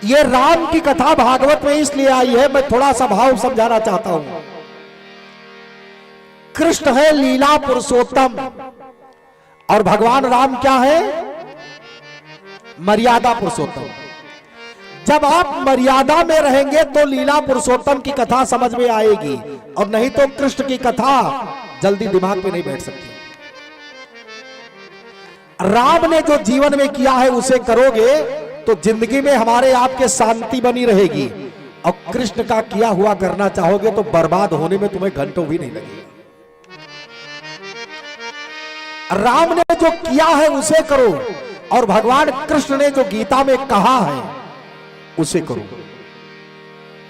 ये राम की कथा भागवत में इसलिए आई है, मैं थोड़ा सा भाव समझाना चाहता हूं। कृष्ण है लीला पुरुषोत्तम और भगवान राम क्या है? मर्यादा पुरुषोत्तम। जब आप मर्यादा में रहेंगे तो लीला पुरुषोत्तम की कथा समझ में आएगी, और नहीं तो कृष्ण की कथा जल्दी दिमाग में नहीं बैठ सकती। राम ने जो जीवन में किया है उसे करोगे तो जिंदगी में हमारे आपके शांति बनी रहेगी, और कृष्ण का किया हुआ करना चाहोगे तो बर्बाद होने में तुम्हें घंटों भी नहीं लगेगा। राम ने जो किया है उसे करो, और भगवान कृष्ण ने जो गीता में कहा है उसे करो।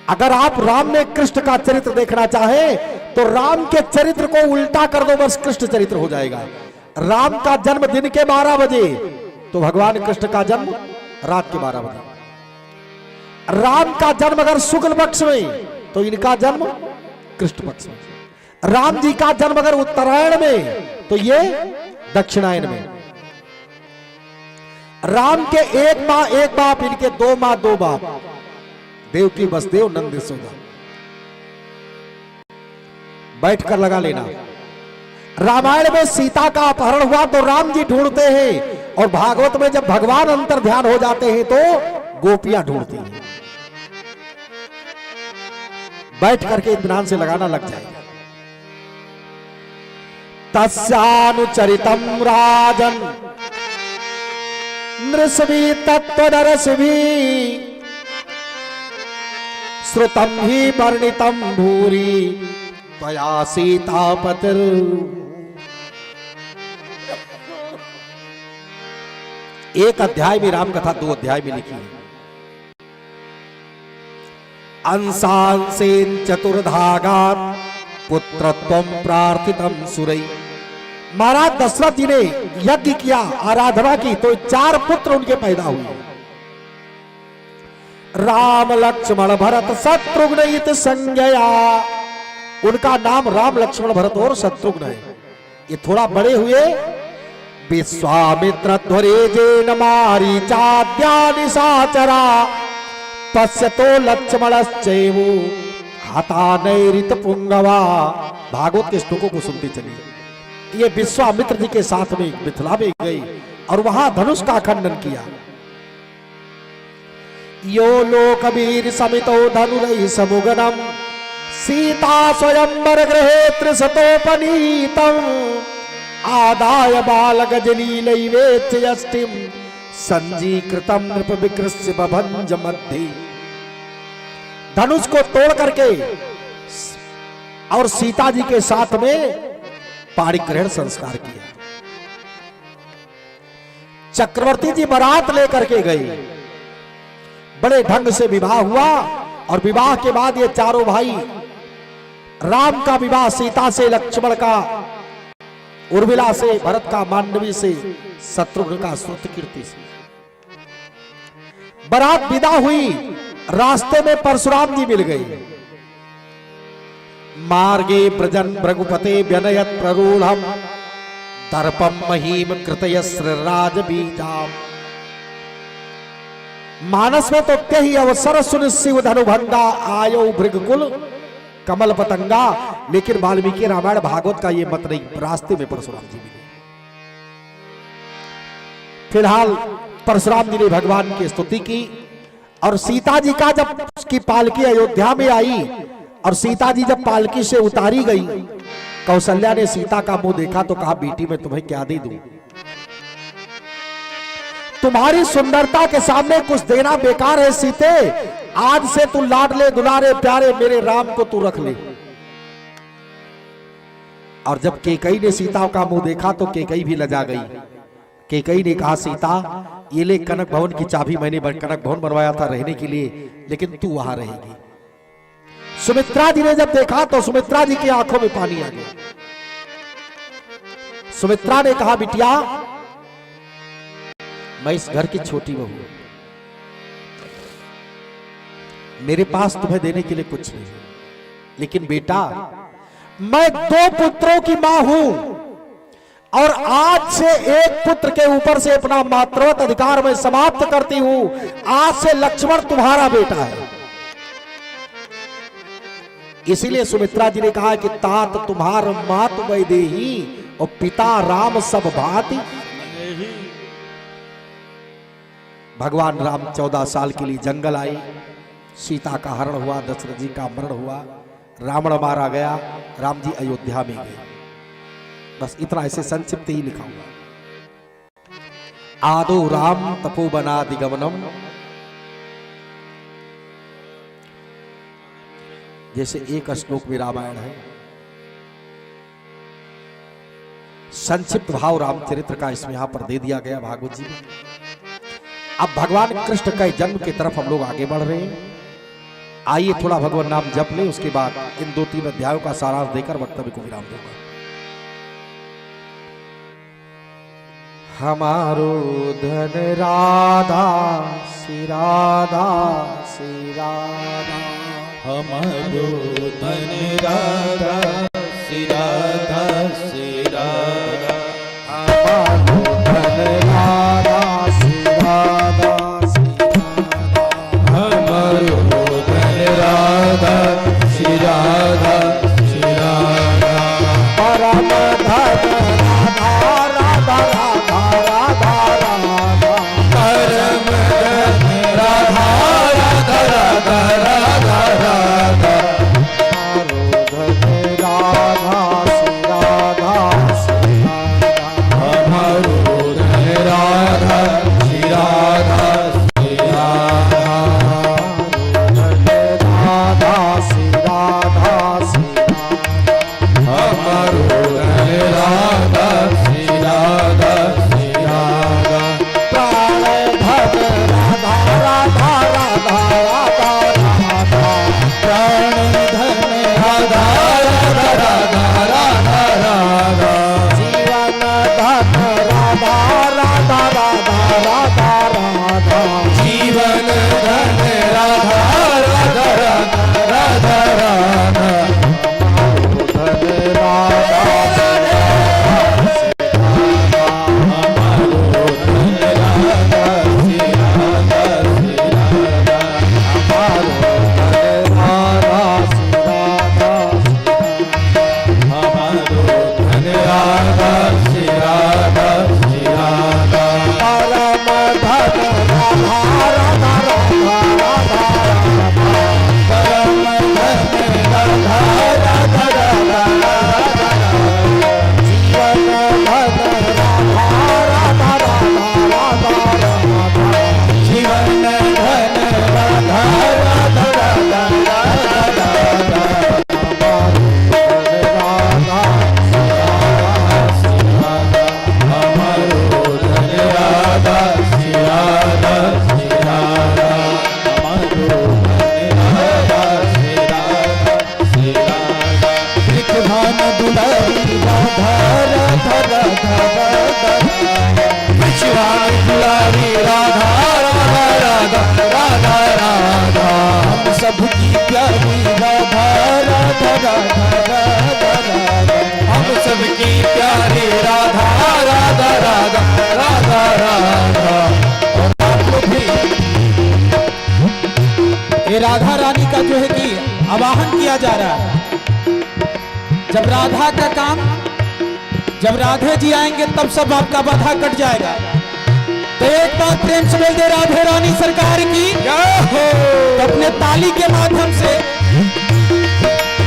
अगर आप राम में कृष्ण का चरित्र देखना चाहे तो राम के चरित्र को उल्टा कर दो, बस कृष्ण चरित्र हो जाएगा। राम का जन्म दिन के 12 बजे तो भगवान कृष्ण का जन्म रात के 12 बजे। राम का जन्म अगर शुक्ल पक्ष में तो इनका जन्म कृष्ण पक्ष में। राम जी का जन्म अगर उत्तरायण में तो ये दक्षिणायन में। राम के एक मां एक बाप, इनके 2 मां 2 बाप, देवकी वसुदेव नंद यशोदा। बैठकर लगा लेना। रामायण में सीता का अपहरण हुआ तो राम जी ढूंढते हैं, और भागवत में जब भगवान अंतर ध्यान हो जाते हैं तो गोपियां ढूंढती हैं। बैठ करके इत्मीनान से लगाना लग जाएगा। तस्यानुचरितम राजन नृषभि तत्त्वदर्शिभि श्रुतम ही वर्णितम भूरि त्वया सीतापतिर। एक अध्याय में राम कथा 2 अध्याय में लिखी है। अंशांसेन चतुर्धागात् पुत्रत्वं प्रार्थितम सुरै। महाराज दशरथ जी ने यज्ञ किया, आराधना की, तो 4 पुत्र उनके पैदा हुए। राम लक्ष्मण भरत शत्रुघ्न इति संज्ञया। उनका नाम राम लक्ष्मण भरत और शत्रुघ्न है। ये थोड़ा बड़े हुए। विश्वामित्र ध्वरेजेन मारीचाद्या निशाचरा पश्यतो लक्ष्मणश्चैव हतानैरित पुंगवा। भागवत के श्लोकों को सुनते चलिए। ये विश्वामित्र जी के साथ में मिथिला में गई और वहां धनुष का खंडन किया। यो लोकवीर समितो धनुरैः समुगनम सीता स्वयंवर गृहे त्रिशतोपनीतम आदाय बालगजलीलैवेत्यष्टिम संजीकृतम नृप विकृष्य बभंज मध्य। धनुष को तोड़ करके और सीता जी के साथ में पाणिग्रहण संस्कार किया। चक्रवर्ती जी बारात लेकर के गए। बड़े ढंग से विवाह हुआ, और विवाह के बाद ये चारों भाई, राम का विवाह सीता से, लक्ष्मण का उर्मिला से, भरत का मांडवी से, शत्रुघ्न का श्रुतकीर्ति से। बारात विदा हुई। रास्ते में परशुराम जी मिल गए। मार्गे ब्रजन भृगुपते व्यनयत प्ररूढ़म दर्पम महीम कृतयस्र राजबीजाम। मानस में तो ते ही अवसर सुन शिव धनुभंगा आयो भृगकुल कमल पतंगा। लेकिन वाल्मीकि रामायण भागवत का ये मत नहीं। रास्ते में परशुराम जी मिले। फिलहाल परशुराम जी ने भगवान की स्तुति की, और सीता जी का जब उसकी पालकी अयोध्या में आई और सीता जी जब पालकी से उतारी गई, कौशल्या ने सीता का मुंह देखा तो कहा, बेटी मैं तुम्हें क्या दे दूं? तुम्हारी सुंदरता के सामने कुछ देना बेकार है सीते। आज से तू लाडले दुलारे प्यारे मेरे राम को तू रख ले। और जब केकई ने सीता का मुंह देखा तो केकई भी लजा गई। केकई ने कहा, सीता ये ले कनक भवन की चाबी, मैंने कनक भवन बनवाया था रहने के लिए, लेकिन तू वहां रहेगी। सुमित्रा जी ने जब देखा तो सुमित्रा जी की आंखों में पानी आ गया। सुमित्रा ने कहा, बिटिया मैं इस घर की छोटी बहू हूं, मेरे पास तुम्हें देने के लिए कुछ नहीं, लेकिन बेटा मैं 2 पुत्रों की मां हूं और आज से एक पुत्र के ऊपर से अपना मातृवत अधिकार मैं समाप्त करती हूं। आज से लक्ष्मण तुम्हारा बेटा है। इसीलिए सुमित्रा जी ने कहा कि तात तुम्हार मात वैदेही और पिता राम सब भांति। भगवान राम 14 साल के लिए जंगल आए, सीता का हरण हुआ, दशरथ जी का मरण हुआ, रावण मारा गया, राम जी अयोध्या में गए। बस इतना ऐसे संक्षिप्त ही लिखा हुआ। आदो राम तपोवनादिगमनम, जैसे एक श्लोक में रामायण है, संक्षिप्त भाव रामचरित्र का इसमें यहां पर दे दिया गया भागवत जी में। अब भगवान कृष्ण के जन्म की तरफ हम लोग आगे बढ़ रहे हैं। आइए थोड़ा भगवान नाम जप ले, उसके बाद इन 2-3 अध्यायों का सारांश देकर वक्तव्य को विराम दूंगा। हमारो धन राधा श्री राधा श्री राधा, हमारो धन राधा श्री राधा श्री राधा, हमारो धन राधा श्री राधा श्री राधा, हमारो धन राधा श्री राधा श्री राधा, परम धन राधा राधा राधा राधा राधा, परम धन राधा राधा राधा राधा राधा, हमारो धन राधा श्री राधा श्री राधा, हमारो धन राधा श्री राधा श्री राधा, प्राण धन राधा राधा राधा राधा राधा, प्राण धन राधा राधा राधा राधा राधा, जीवन धन राधा राधा राधा राधा राधा, जीवन धन राधा राधा राधा राधा राधा, धन राधा हमारो धन राधा श्री राधा श्री राधा, हमारो धन राधा श्री राधा श्री राधा, हमारो धन राधा परम धन राधा राधा राधा राधा, परम धन राधा राधा राधा राधा, जीवन धन राधा राधा राधा राधा, जीवन धन राधा राधा राधा राधा, हमारो धन राधा श्री राधा श्री राधा, हमारो धन राधा श्री राधा श्री राधा, कृष्ण दुलारी राधा राधा राधा राधा, विश्वास दुलारी राधा राधा राधा राधा राधा, हम सबकी प्यारी राधा राधा राधा राधा राधा, हम सबकी प्यारी राधा राधा राधा राधा राधा, और आपको भी ये राधा रानी का जो है कि आवाहन किया जा रहा है। जब राधा का काम, जब राधे जी आएंगे तब सब आपका बाधा कट जाएगा। तो एक बार प्रेम से बोल दे राधे रानी सरकार की, तो अपने ताली के माध्यम से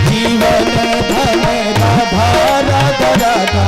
जीवन धन राधा राधा राधा,